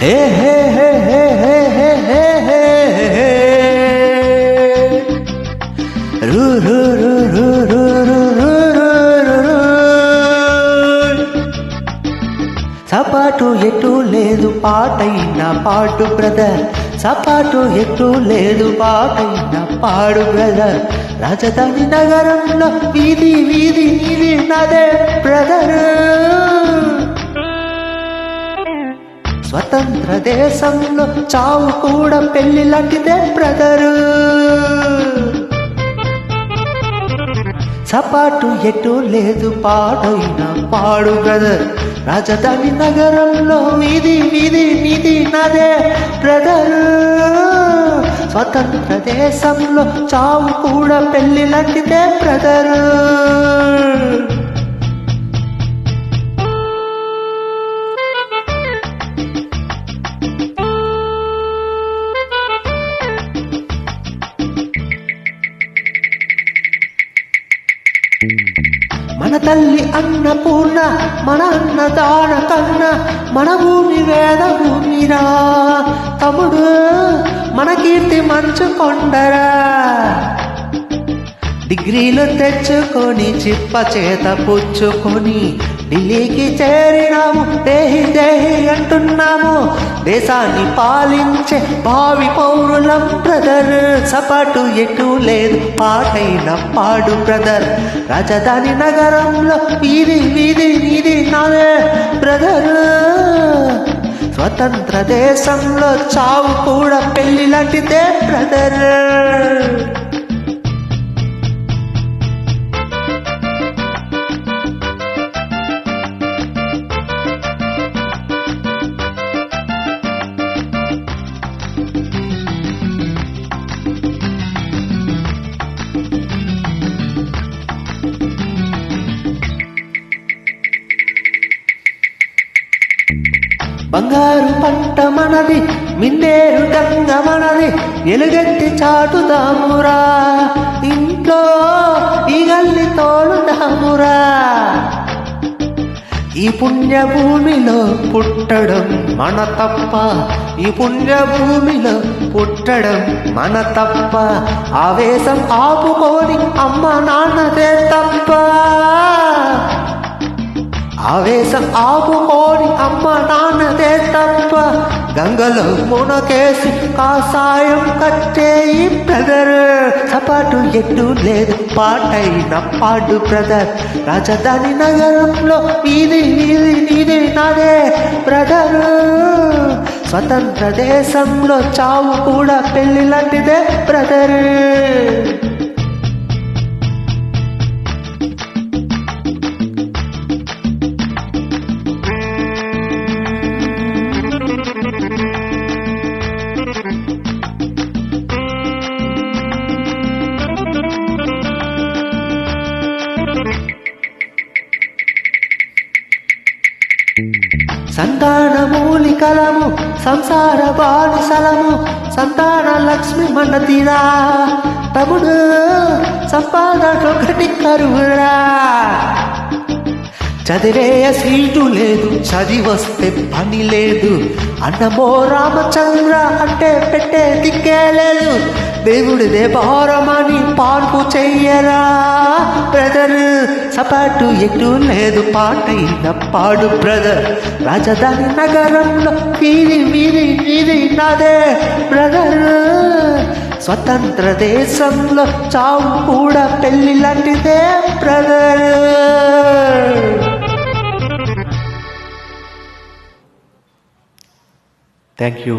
హే హే హే హే హే హే హే హే హే రు రు రు రు రు రు రు రు రు. సపాటు ఎటు లేదు పాటైన పాడు బ్రదర్, సపాటు ఎటు లేదు పాటైన పాడు బ్రదర్. రాజధాని నగరంలో వీధి వీధి నీది నాదే బ్రదర్. స్వతంత్ర దేశంలో చావు కూడా పెళ్లి లాంటిదే బ్రదరు. సపాటు ఎటు లేదు పాడైన పాడు బ్రదర్. రాజధాని నగరంలో వీధి వీధి నీది నాదే బ్రదర్. స్వతంత్ర దేశంలో చావు కూడా పెళ్లి లాంటిదే బ్రదరు. మన తల్లి అన్నపూర్ణ, మన అన్నదాన కన్నా మన భూమి వేద భూమిరా తమ్ముడు, మన కీర్తి మంచు కొండరా. డిగ్రీలు తెచ్చుకొని చిప్ప చేత పుచ్చుకొని ఢిల్లీకి చేరినాము, దేహి దేహి అంటున్నాము. దేశాన్ని పాలించే భావి పౌరులం బ్రదర్. సపాటు ఎటు లేదు పాటైన పాడు బ్రదర్. రాజధాని నగరంలో వీధి వీధి నీది నాదే బ్రదర్. స్వతంత్ర దేశంలో చావు కూడా పెళ్లి లాంటిదే బ్రదర్. బంగారు పంట మనది, మిన్నేరు గంగ మనది, ఎలుగెత్తి చాటుదామురా, ఇంట్లో ఈ గల్లి తోలుదామురా. ఈ పుణ్యభూమిలో పుట్టడం మన తప్ప, ఈ పుణ్యభూమిలో పుట్టడం మన తప్ప. ఆవేశం ఆపుకొని అమ్మ నాన్నదే తప్ప, ఆవేశం ఆపుకోని అమ్మ నాన్నదే తప్ప. గంగలో మునకేసి కాసాయం కట్టేయి బ్రదర్. సపాటు ఎటు లేదు పాటైన పాడు బ్రదర్. రాజధాని నగరంలో వీధి వీధి నీది నాదే బ్రదర్. స్వతంత్ర దేశంలో చావు కూడా పెళ్లి లాంటిదే బ్రదర్. సంతాన మూలికలము, సంసార బానిసలము, సంతాన లక్ష్మి మనదిరా తమ్ముడు. సంపాదన ఒకటి కరువురా. చదివేయ సీటు లేదు, చదివస్తే పని లేదు. అన్నమో రామచంద్ర అంటే పెట్టే దిక్కే లేదు. దేవుడిదే భారమని పార్పు చెయ్యరా బ్రదర్. సపాటు ఎటు లేదు పాటైన పాడు బ్రదర్. రాజధాని నగరంలో వీధి వీధి వీధి నాదే బ్రదర్. స్వతంత్ర దేశంలో చావు కూడా పెళ్లి లాంటిదే బ్రదర్. Thank you.